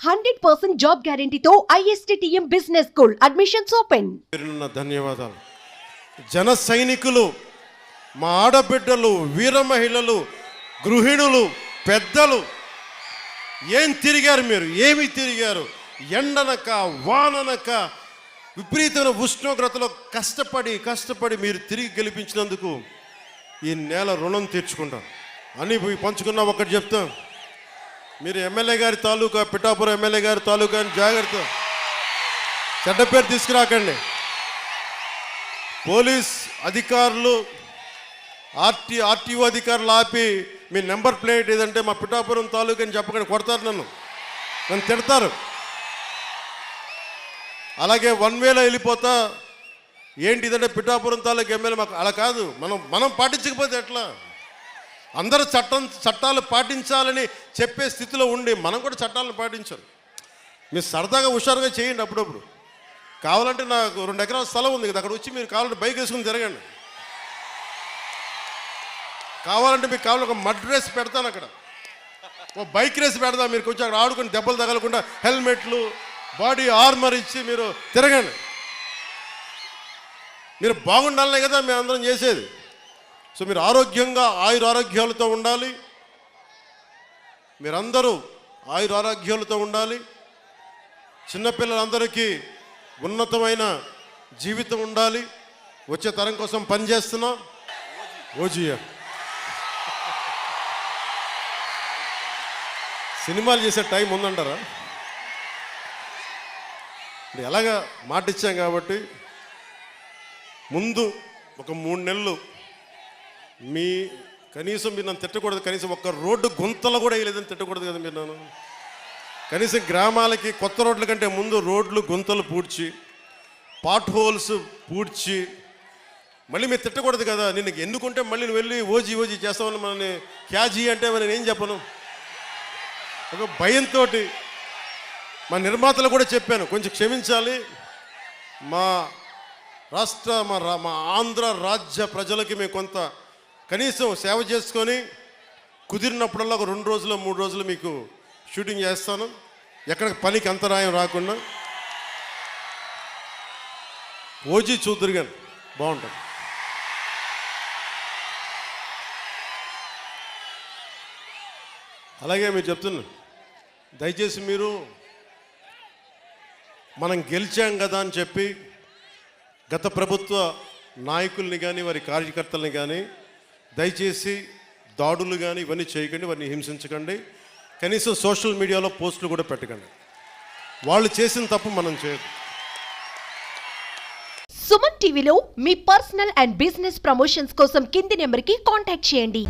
100% job గ్యారెంటీతో ISTTM business school admissions open. ధన్యవాదాలు. జన సైనికులు, మా ఆడబిడ్డలు, వీర మహిళలు, గృహిణులు, పెద్దలు ఏం తిరిగారు మీరు? ఏమి తిరిగారు? ఎండనక వాననక విపరీతమైన ఉష్ణోగ్రతలో కష్టపడి మీరు తిరిగి గెలిపించినందుకు ఈ నేల రుణం తీర్చుకుంటాం అని పంచుకున్నా. ఒకటి చెప్తాం, మీరు ఎమ్మెల్యే గారి తాలూకా, పిఠాపురం ఎమ్మెల్యే గారి తాలూకా అని జాగ్రత్త, చెడ్డ పేరు తీసుకురాకండి. పోలీస్ అధికారులు, ఆర్టీఓ అధికారులు ఆపి మీ నెంబర్ ప్లేట్ ఏదంటే మా పిఠాపురం తాలూకా అని చెప్పకండి, కొడతారు, నన్ను తిడతారు. అలాగే 1 వేలో వెళ్ళిపోతా ఏంటి ఇదంటే పిఠాపురం తాలూకా ఎమ్మెల్యే మాకు అలా కాదు. మనం పాటించకపోతే ఎట్లా? అందరూ చట్టాలు పాటించాలని చెప్పే స్థితిలో ఉండి మనం కూడా చట్టాలను పాటించాలి. మీరు సరదాగా హుషారుగా చేయండి. అప్పుడప్పుడు కావాలంటే నాకు 2 ఎకరాల స్థలం ఉంది కదా, అక్కడ వచ్చి మీరు కావాలంటే బైక్ వేసుకుని తిరగండి. కావాలంటే మీకు కావాలంటే ఒక మడ్ రేస్ పెడతాను, అక్కడ ఓ బైక్ రేస్ పెడతాను. మీరు కొంచెం అక్కడ ఆడుకుని దెబ్బలు తగలకుండా హెల్మెట్లు, బాడీ ఆర్మర్ ఇచ్చి మీరు తిరగండి. మీరు బాగుండాలనే కదా మేము అందరం చేసేది. సో మీరు ఆరోగ్యంగా ఆయురారోగ్యాలతో ఉండాలి. మీరందరూ ఆయురారోగ్యాలతో ఉండాలి. చిన్నపిల్లలందరికీ ఉన్నతమైన జీవితం ఉండాలి. వచ్చే తరం కోసం పనిచేస్తున్నాం. ఓజియా సినిమాలు చేసే టైం ఉందంటారా? ఎలాగా మాట ఇచ్చాం కాబట్టి ముందు ఒక 3 నెలలు కనీసం మీరు నన్ను తిట్టకూడదు. కనీసం ఒక్క రోడ్డు గుంతలు కూడా వేయలేదని తిట్టకూడదు కదా మీరు నన్ను. కనీసం గ్రామాలకి కొత్త రోడ్ల కంటే ముందు రోడ్లు గుంతలు పూడ్చి, పాట్ హోల్స్ పూడ్చి మళ్ళీ మీరు తిట్టకూడదు కదా. నేను ఎందుకుంటే మళ్ళీ నువ్వు వెళ్ళి ఓజీ చేస్తామని మనని క్యాజీ అంటే నేను ఏం చెప్పను. ఒక భయంతో మా నిర్మాతలు కూడా చెప్పాను, కొంచెం క్షమించాలి. మా రాష్ట్ర మా ఆంధ్ర రాజ్య ప్రజలకి మేము కొంత కనీసం సేవ చేసుకొని కుదిరినప్పుడల్లా ఒక 2 రోజులు 3 రోజులు మీకు షూటింగ్ చేస్తాను, ఎక్కడ పనికి అంతరాయం రాకుండా. ఓజీ చూద్దరు కానీ బాగుంటుంది. అలాగే మీరు చెప్తున్నా, దయచేసి మీరు మనం గెలిచాం కదా అని చెప్పి గత ప్రభుత్వ నాయకుల్ని కానీ వారి కార్యకర్తల్ని కానీ దయచేసి దాడులు కానీ ఇవన్నీ చేయకండి, వారిని హింసించకండి. కనీసం సోషల్ మీడియాలో పోస్టులు కూడా పెట్టకండి. వాళ్ళు చేసిన తప్పు మనం చేయదు. సుమన్ టీవీలో మీ పర్సనల్ అండ్ బిజినెస్ ప్రమోషన్స్ కోసం కింది నెంబర్కి కాంటాక్ట్ చేయండి.